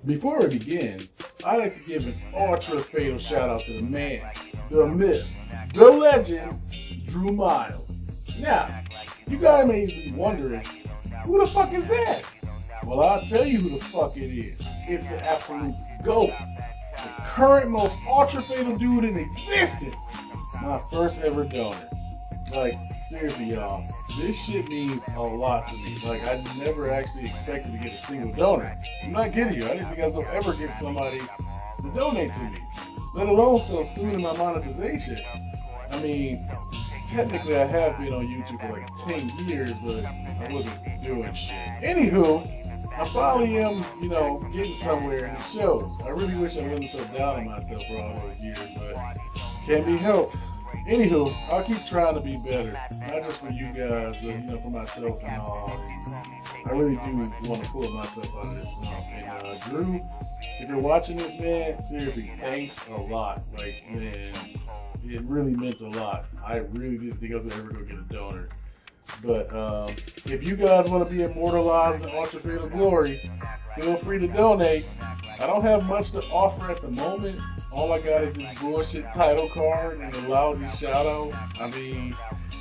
Before we begin, I'd like to give an ultra fatal shout out to the man, the myth, the legend, Drew Miles. Now, you guys may be wondering, who the fuck is that? Well, I'll tell you who the fuck it is. It's the absolute GOAT, the current most ultra fatal dude in existence. My first ever donor. Like, seriously, y'all, this shit means a lot to me. Like, I never actually expected to get a single donor. I'm not kidding you. I didn't think I was going to ever get somebody to donate to me, let alone so soon in my monetization. I mean, technically, I have been on YouTube for like 10 years, but I wasn't doing shit. Anywho, I finally am, getting somewhere in the shows. I really wish I wasn't so down on myself for all those years, but can't be helped. Anywho, I'll keep trying to be better, not just for you guys, but for myself and all. And I really do want to pull myself out of this slump. And Drew, if you're watching this, man, seriously, thanks a lot. Like, man, it really meant a lot. I really didn't think I was ever gonna get a donor. But if you guys want to be immortalized in ultra fatal glory, feel free to donate. I don't have much to offer at the moment. All I got is this bullshit title card and a lousy shout out. I mean,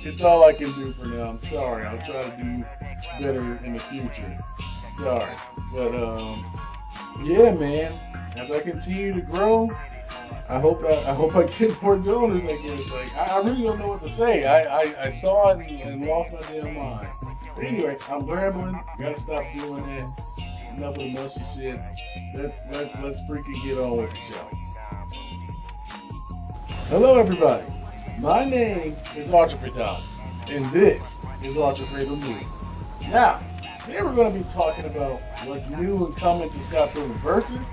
it's all I can do for now. I'm sorry. I'll try to do better in the future. Sorry. But yeah, man. As I continue to grow, I hope I get more donors, I guess. Like, I really don't know what to say. I saw it and lost my damn mind. But anyway, I'm rambling. Gotta stop doing that. It's enough of the mushy shit. Let's freaking get on with the show. Hello, everybody. My name is Ultra Fatality, and this is Ultra Fatal News. Now, today we're going to be talking about what's new and coming to Scott Pilgrim Versus,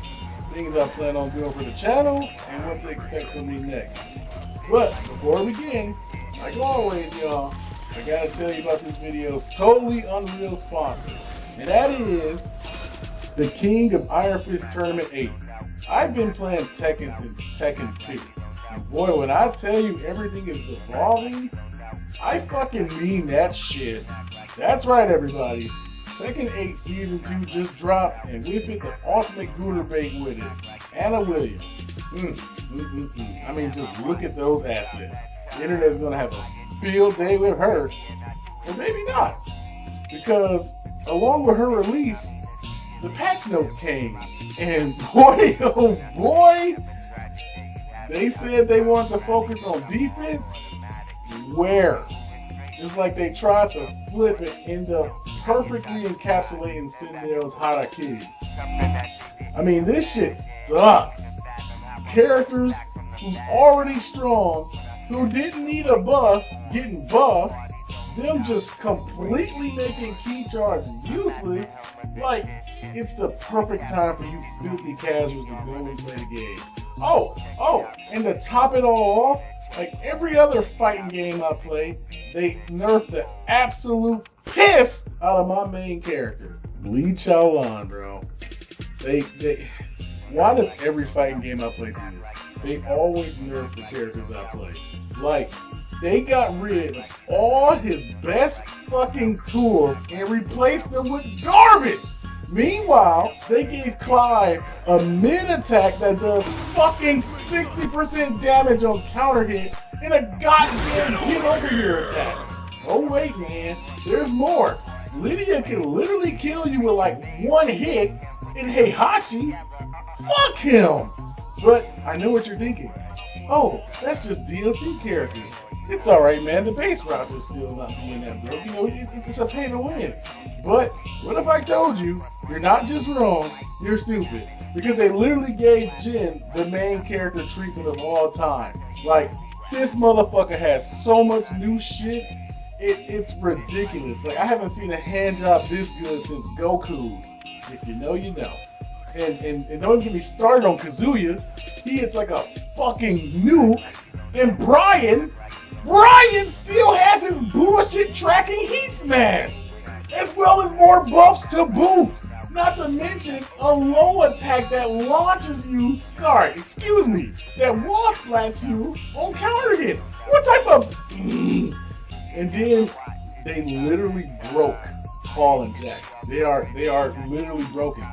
things I plan on doing for the channel, and what to expect from me next. But before we begin, like always, y'all, I gotta tell you about this video's totally unreal sponsor, and that is the King of Iron Fist Tournament 8. I've been playing Tekken since Tekken 2. And boy, when I tell you everything is evolving, I fucking mean that shit. That's right, everybody. Tekken 8 Season 2 just dropped, and with it, the ultimate Gooder bait with it. Anna Williams. I mean, just look at those assets. The internet's gonna have a field day with her. Or maybe not. Because, along with her release, the patch notes came. And boy, oh boy, they said they wanted to focus on defense. Where? It's like they tried to flip it, end up perfectly encapsulating Sindel's harakiri. I mean, this shit sucks. Characters who's already strong, who didn't need a buff, getting buffed, them just completely making key charge useless. Like, it's the perfect time for you filthy casuals to go and play the game. Oh, and to top it all off, like every other fighting game I play, they nerfed the absolute piss out of my main character. Bleed Xiaolan, bro. Why does every fighting game I play do this? They always nerf the characters I play. Like, they got rid of all his best fucking tools and replaced them with garbage. Meanwhile, they gave Clive a mid-attack that does fucking 60% damage on counter hit and a goddamn get over here attack. Oh wait, man, there's more. Lydia can literally kill you with like one hit, and Heihachi, fuck him. But I know what you're thinking. Oh, that's just DLC characters. It's alright, man. The base roster's still not being that broke. It's a pay to win. But what if I told you, you're not just wrong, you're stupid. Because they literally gave Jin the main character treatment of all time. Like, this motherfucker has so much new shit, it's ridiculous. Like, I haven't seen a hand job this good since Goku's. If you know, you know. And don't get me started on Kazuya. He hits like a fucking nuke. And Brian still has his bullshit tracking heat smash, as well as more buffs to boot. Not to mention a low attack that launches you, that wall splats you on counter hit. What type of... And then they literally broke Paul and Jack. They are literally broken.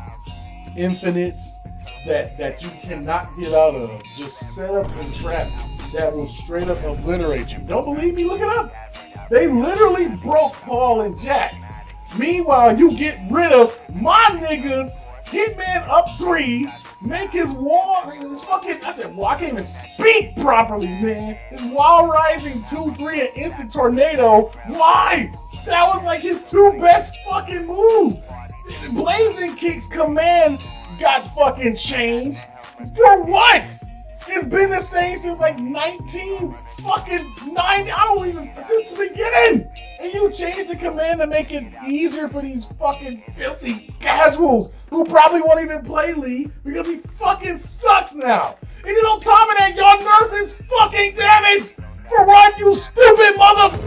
infinites that you cannot get out of. Just setups and traps that will straight up obliterate you. Don't believe me? Look it up. They literally broke Paul and Jack. Meanwhile, you get rid of my niggas, Hitman up 3, make his wall, his fucking, I said, well, I can't even speak properly, man. His wall rising 2-3 and instant tornado. Why? That was like his 2 best fucking moves. Blazing Kick's command got fucking changed. For what? It's been the same since like 19 fucking 90. I don't even, since the beginning. And you changed the command to make it easier for these fucking filthy casuals who probably won't even play Lee because he fucking sucks now. And then on top of that, y'all nerf his fucking damage for what, you stupid mother.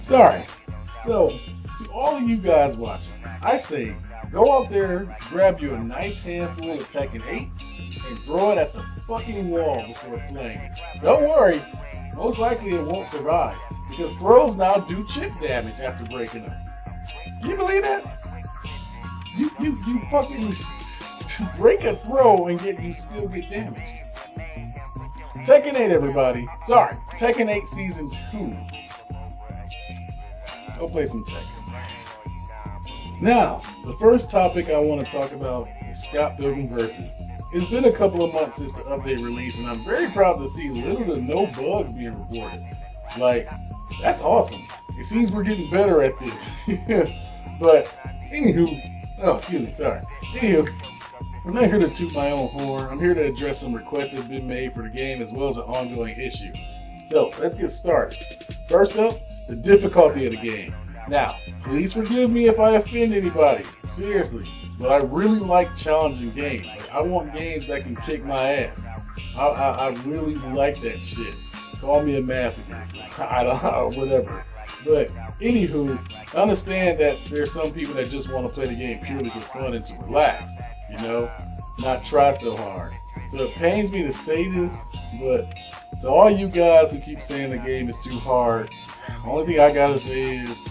Sorry. So, to all of you guys watching, I say go out there, grab you a nice handful of Tekken 8, and throw it at the fucking wall before playing it. Don't worry, most likely it won't survive, because throws now do chip damage after breaking them. Can you believe that? You fucking break a throw and you still get damaged. Tekken 8, everybody. Sorry, Tekken 8 Season 2. Go play some Tekken. Now, the first topic I want to talk about is Scott Pilgrim Versus. It's been a couple of months since the update release, and I'm very proud to see little to no bugs being reported. Like, that's awesome. It seems we're getting better at this. But, Anywho, I'm not here to toot my own horn. I'm here to address some requests that's been made for the game as well as an ongoing issue. So, let's get started. First up, the difficulty of the game. Now, please forgive me if I offend anybody, seriously, but I really like challenging games. Like, I want games that can kick my ass. I really like that shit. Call me a masochist, I don't know, whatever. But anywho, I understand that there's some people that just want to play the game purely for fun and to relax, you know, not try so hard. So it pains me to say this, but to all you guys who keep saying the game is too hard, only thing I gotta say is,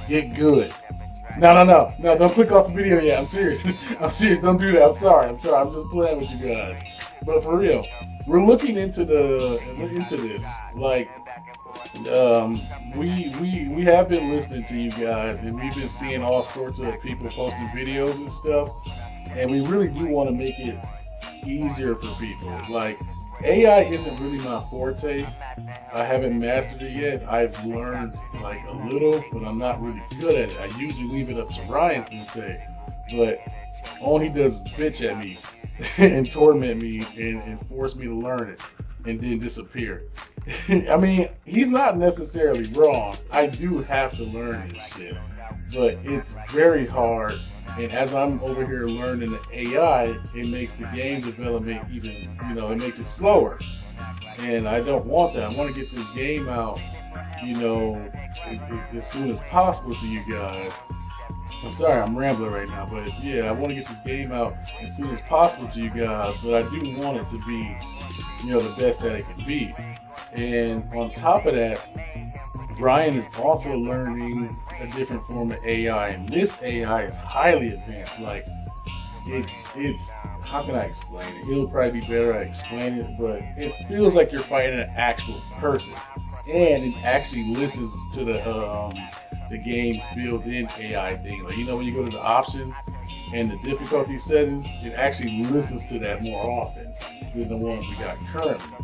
get good. No, don't click off the video yet. I'm serious. I'm serious. Don't do that. I'm sorry. I'm just playing with you guys. But for real, we're looking into this. Like, we have been listening to you guys, and we've been seeing all sorts of people posting videos and stuff, and we really do want to make it easier for people. Like, AI isn't really my forte. I haven't mastered it yet. I've learned like a little, but I'm not really good at it. I usually leave it up to Ryan Sensei, but all he does is bitch at me and torment me and force me to learn it and then disappear. I mean, he's not necessarily wrong. I do have to learn this shit, but it's very hard. And as I'm over here learning the AI, it makes the game development even, it makes it slower. And I don't want that. I want to get this game out, as soon as possible to you guys. I'm sorry, I'm rambling right now, but yeah, I want to get this game out as soon as possible to you guys, but I do want it to be, the best that it can be. And on top of that, Brian is also learning a different form of AI, and this AI is highly advanced. Like, it's how can I explain it? He'll probably be better at explaining it, but it feels like you're fighting an actual person, and it actually listens to the game's built-in AI thing. Like, when you go to the options and the difficulty settings, it actually listens to that more often than the ones we got currently.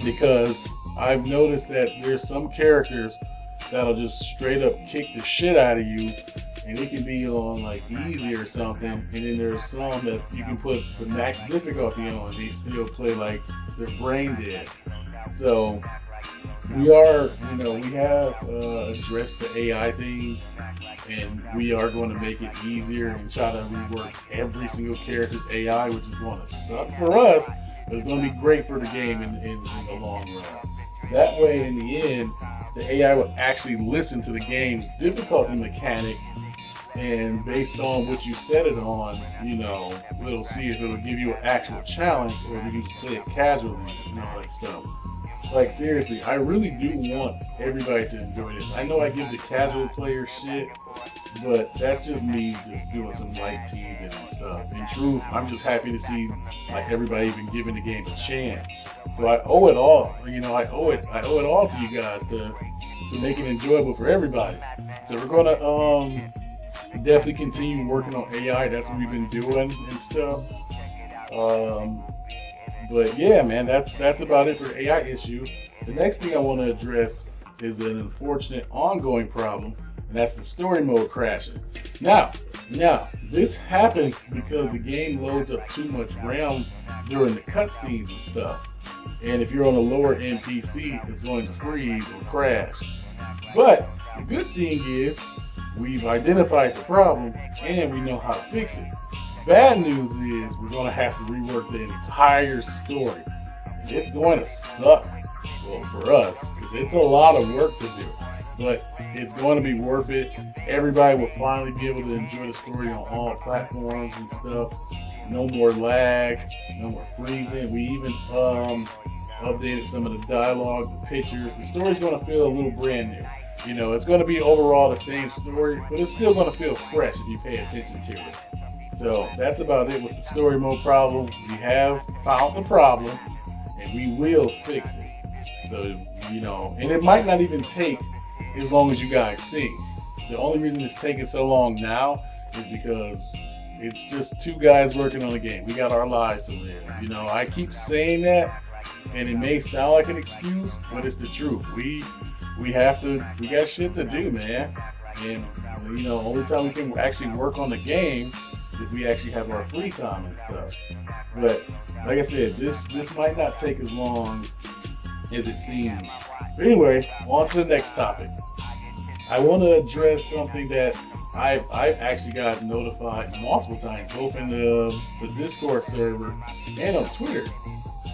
Because I've noticed that there's some characters that'll just straight up kick the shit out of you, and it can be on like easy or something, and then there's some that you can put the max difficulty on and they still play like they're brain dead. So we have addressed the AI thing, and we are going to make it easier and try to rework every single character's AI, which is going to suck for us, but it's going to be great for the game in the long run. That way, in the end, the AI will actually listen to the game's difficulty mechanic, and based on what you set it on, it'll see if it'll give you an actual challenge, or if you can just play it casually and all that stuff. Like, seriously, I really do want everybody to enjoy this. I know I give the casual player shit, But that's just me just doing some light teasing and stuff. In truth, I'm just happy to see like everybody even giving the game a chance. So I owe it all, I owe it all to you guys to make it enjoyable for everybody. So we're gonna definitely continue working on AI. That's what we've been doing and stuff. But yeah, man, that's about it for the AI issue. The next thing I want to address is an unfortunate ongoing problem, and that's the story mode crashing. Now, this happens because the game loads up too much RAM during the cutscenes and stuff. And if you're on a lower end PC, it's going to freeze or crash. But the good thing is, we've identified the problem and we know how to fix it. Bad news is we're going to have to rework the entire story. It's going to suck, well, for us, because it's a lot of work to do. But it's going to be worth it. Everybody will finally be able to enjoy the story on all platforms and stuff. No more lag, no more freezing. We even updated some of the dialogue, the pictures. The story's going to feel a little brand new. It's going to be overall the same story, but it's still going to feel fresh if you pay attention to it. So that's about it with the story mode problem. We have found the problem, and we will fix it. So, and it might not even take as long as you guys think. The only reason it's taking so long now is because it's just two guys working on a game. We got our lives to live. I keep saying that, and it may sound like an excuse, but it's the truth. We got shit to do, man. And only time we can actually work on the game is if we actually have our free time and stuff. But like I said, this might not take as long as it seems. But anyway, on to the next topic. I want to address something that I've actually got notified multiple times, both in the Discord server and on Twitter.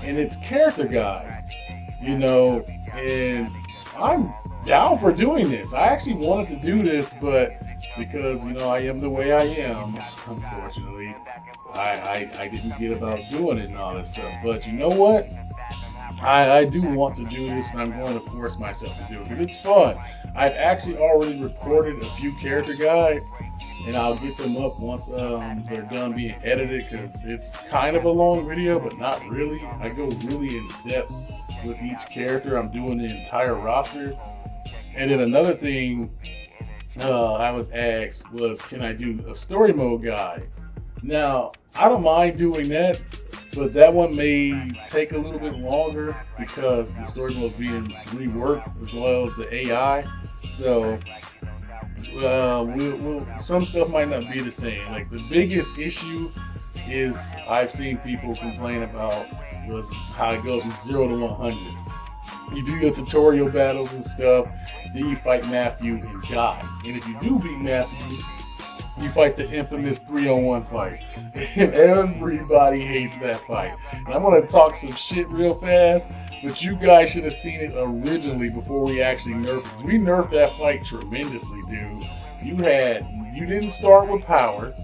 And it's character guides, and I'm down for doing this. I actually wanted to do this, but because, I am the way I am, unfortunately, I didn't get about doing it and all that stuff. But you know what? I do want to do this, and I'm going to force myself to do it because it's fun. I've actually already recorded a few character guides, and I'll get them up once they're done being edited because it's kind of a long video, but not really. I go really in depth with each character. I'm doing the entire roster. And then another thing I was asked was, can I do a story mode guide? Now, I don't mind doing that, but that one may take a little bit longer because the story mode is being reworked as well as the AI. So some stuff might not be the same. Like the biggest issue is I've seen people complain about was how it goes from 0 to 100. You do your tutorial battles and stuff, then you fight Matthew and die. And if you do beat Matthew, you fight the infamous 3-on-1 fight. And everybody hates that fight. And I'm going to talk some shit real fast, but you guys should have seen it originally before we actually nerfed it. We nerfed that fight tremendously, dude. You didn't start with power.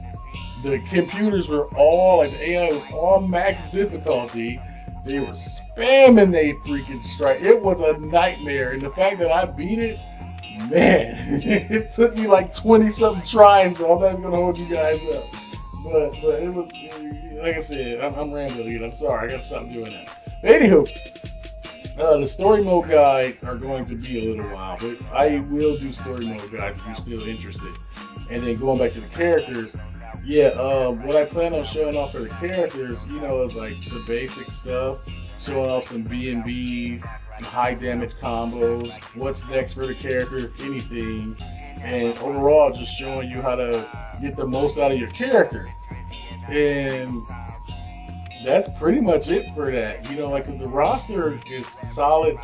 The computers were all, like the AI was all max difficulty. They were spamming they freaking strike. It was a nightmare. And the fact that I beat it, man, it took me like 20-something tries, so I'm not going to hold you guys up. But it was, like I said, I'm rambling again. I'm sorry. I got to stop doing that. But anywho, the story mode guides are going to be a little while, but I will do story mode guides if you're still interested. And then going back to the characters, what I plan on showing off for the characters, is like the basic stuff, showing off some B&Bs, some high damage combos, what's next for the character, if anything, and overall just showing you how to get the most out of your character. And that's pretty much it for that. The roster is solid.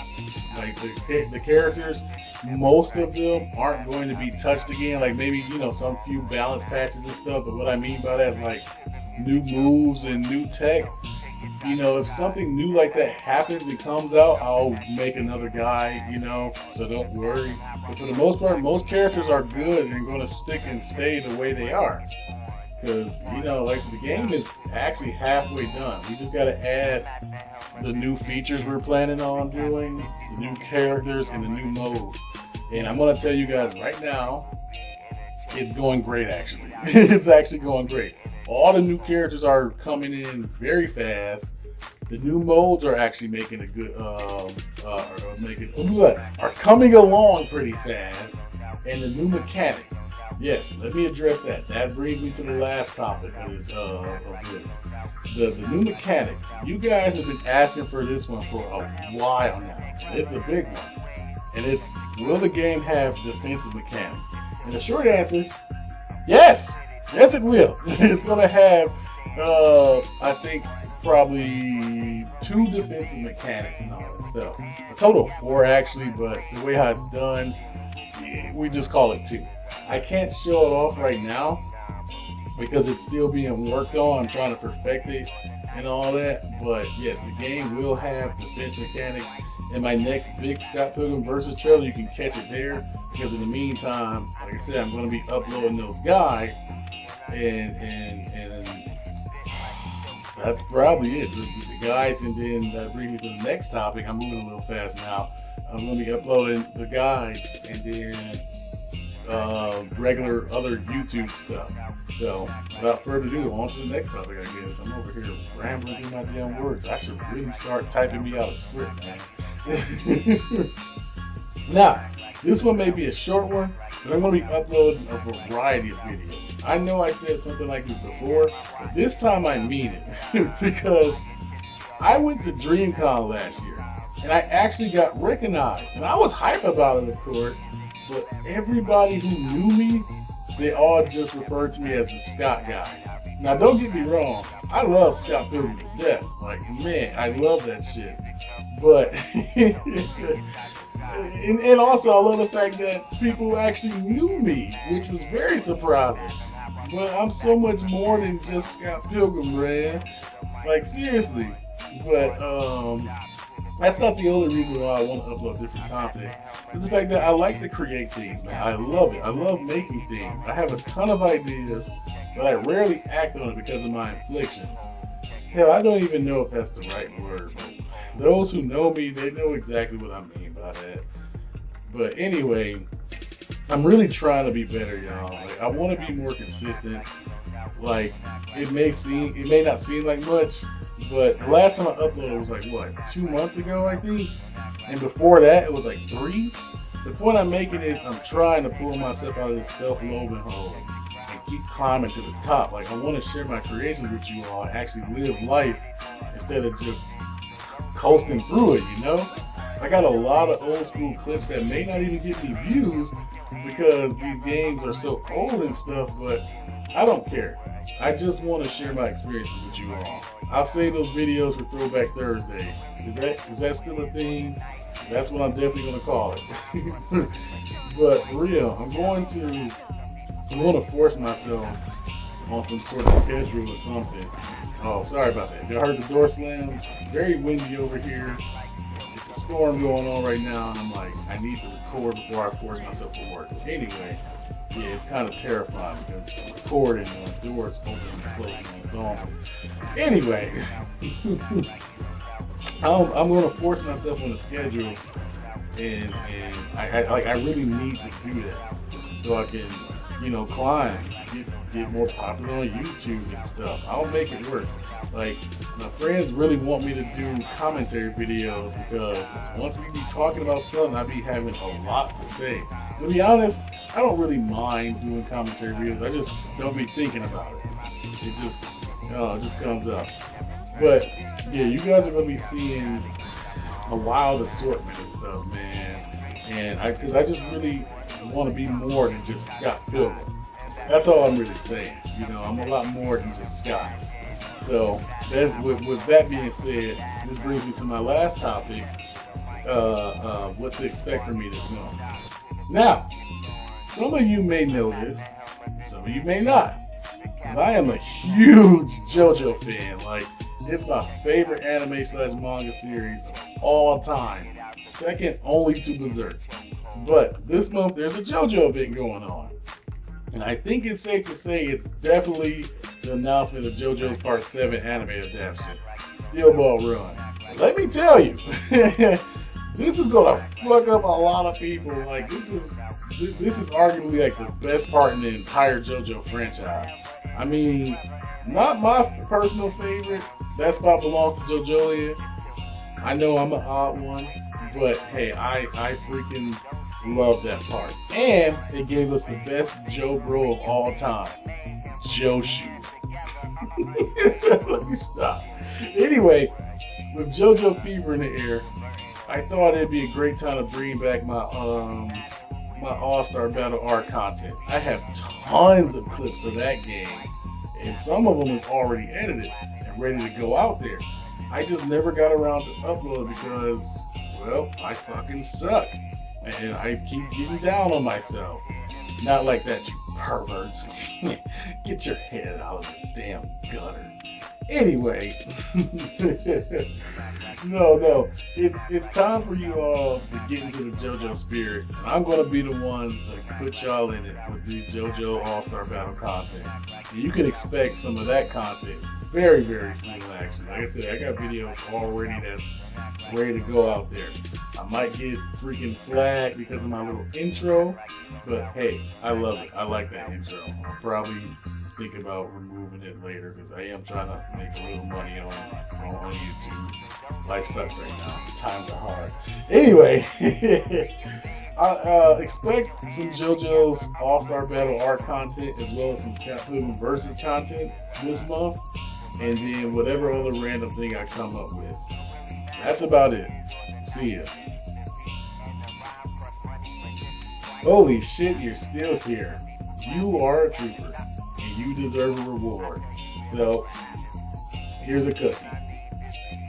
Like the characters, most of them aren't going to be touched again. Like maybe, some few balance patches and stuff. But what I mean by that is like new moves and new tech. If something new like that happens and comes out, I'll make another guide, so don't worry. But for the most part, most characters are good and going to stick and stay the way they are. Because, the game is actually halfway done. We just got to add the new features we're planning on doing, the new characters, and the new modes. And I'm going to tell you guys right now, It's going great, actually. It's actually going great. All the new characters are coming in very fast. The new modes are actually making a good, are coming along pretty fast. And the new mechanic. Yes, let me address that. That brings me to the last topic of this. The new mechanic. You guys have been asking for this one for a while now. It's a big one. And it's, will the game have defensive mechanics? And the short answer, yes. Yes, it will. It's going to have, I think, probably 2 defensive mechanics and all that stuff. A total of 4, actually, but the way how it's done, we just call it 2. I can't show it off right now because it's still being worked on. I'm trying to perfect it and all that. But yes, the game will have defense mechanics. In my next big Scott Pilgrim versus trailer, you can catch it there. Because in the meantime, like I said, I'm going to be uploading those guides, and that's probably it. The guides, and then that brings me to the next topic. I'm moving a little fast now. I'm going to be uploading the guides and then regular other YouTube stuff. So without further ado, on to the next topic, I guess. I'm over here rambling through my damn words. I should really start typing me out a script, man. Now, this one may be a short one, but I'm going to be uploading a variety of videos. I know I said something like this before, but this time I mean it. Because I went to DreamCon last year, and I actually got recognized. And I was hype about it, of course, but everybody who knew me, they all just referred to me as the Scott guy. Now, don't get me wrong, I love Scott Pilgrim to death. Like, man, I love that shit. But, and also I love the fact that people actually knew me, which was very surprising. But I'm so much more than just Scott Pilgrim, man. Like, seriously. But, that's not the only reason why I want to upload different content. It's the fact that I like to create things, man. I love it. I love making things. I have a ton of ideas, but I rarely act on it because of my afflictions. Hell, I don't even know if that's the right word. But those who know me, they know exactly what I mean by that. But anyway, I'm really trying to be better, y'all. Like, I want to be more consistent. Like, it may not seem like much, but the last time I uploaded was like, what, 2 months ago, I think? And before that, it was like 3. The point I'm making is I'm trying to pull myself out of this self-loathing hole and keep climbing to the top. Like, I want to share my creations with you all and actually live life instead of just coasting through it, you know? I got a lot of old school clips that may not even get me views because these games are so old and stuff, but I don't care. I just want to share my experiences with you all. I'll save those videos for Throwback Thursday. Is that still a thing? That's what I'm definitely going to call it. But for real, I'm going to force myself on some sort of schedule or something. Oh, sorry about that. You heard the door slam? Very windy over here. It's a storm going on right now, and I'm like, I need to record before I force myself to work. Anyway, yeah, it's kind of terrifying because I'm recording and the door's open and closing on its own. Anyway, I'm going to force myself on a schedule, and I really need to do that so I can, climb, get more popular on YouTube and stuff. I'll make it work. Like, my friends really want me to do commentary videos because once we be talking about stuff, I be having a lot to say. To be honest, I don't really mind doing commentary videos. I just don't be thinking about it. It just comes up. But yeah, you guys are gonna be seeing a wild assortment of stuff, man. And because I just really want to be more than just Scott Pilgrim. That's all I'm really saying. I'm a lot more than just Scott. So with that being said, this brings me to my last topic, what to expect from me this month. Now, some of you may know this, some of you may not. But I am a huge JoJo fan. Like, it's my favorite anime/manga series of all time. Second only to Berserk. But this month there's a JoJo event going on. And I think it's safe to say it's definitely the announcement of JoJo's Part 7 anime adaptation, Steel Ball Run. Let me tell you, This is gonna fuck up a lot of people. Like this is arguably like the best part in the entire JoJo franchise. I mean, not my personal favorite. That spot belongs to JoJolia. I know I'm an odd one, but hey, I freaking love that part. And it gave us the best Joe Bro of all time, Joshu. Let me stop. Anyway, with JoJo Fever in the air, I thought it'd be a great time to bring back my All-Star Battle Art content. I have tons of clips of that game, and some of them is already edited and ready to go out there. I just never got around to upload it because, well, I fucking suck. And I keep getting down on myself. Not like that, you perverts. Get your head out of the damn gutter. Anyway, no, it's time for you all to get into the JoJo spirit. And I'm gonna be the one to put y'all in it with these JoJo All-Star Battle content. And you can expect some of that content very, very soon, actually. Like I said, I got videos already that's ready to go out there. I might get freaking flagged because of my little intro, but hey, I love it. I like that intro. I'll probably think about removing it later because I am trying to make a little money on YouTube. Life sucks right now. Times are hard. Anyway, I expect some JoJo's All-Star Battle Art content as well as some Scott Pilgrim versus content this month, and then whatever other random thing I come up with. That's about it. See ya. Holy shit, you're still here. You are a trooper, and you deserve a reward. So, here's a cookie.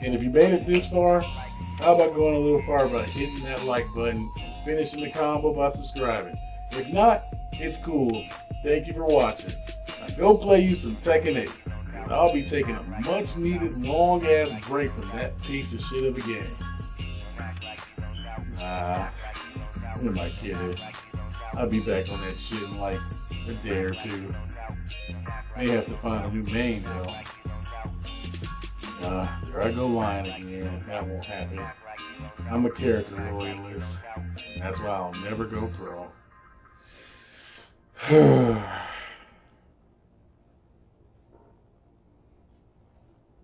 And if you made it this far, how about going a little far by hitting that like button, finishing the combo by subscribing. If not, it's cool. Thank you for watching. Now go play you some Tekken 8, because I'll be taking a much needed long ass break from that piece of shit of a game. Nah, who am I kidding? I'll be back on that shit in like a day or two. May have to find a new main though. There I go lying again. That won't happen. I'm a character loyalist. That's why I'll never go pro.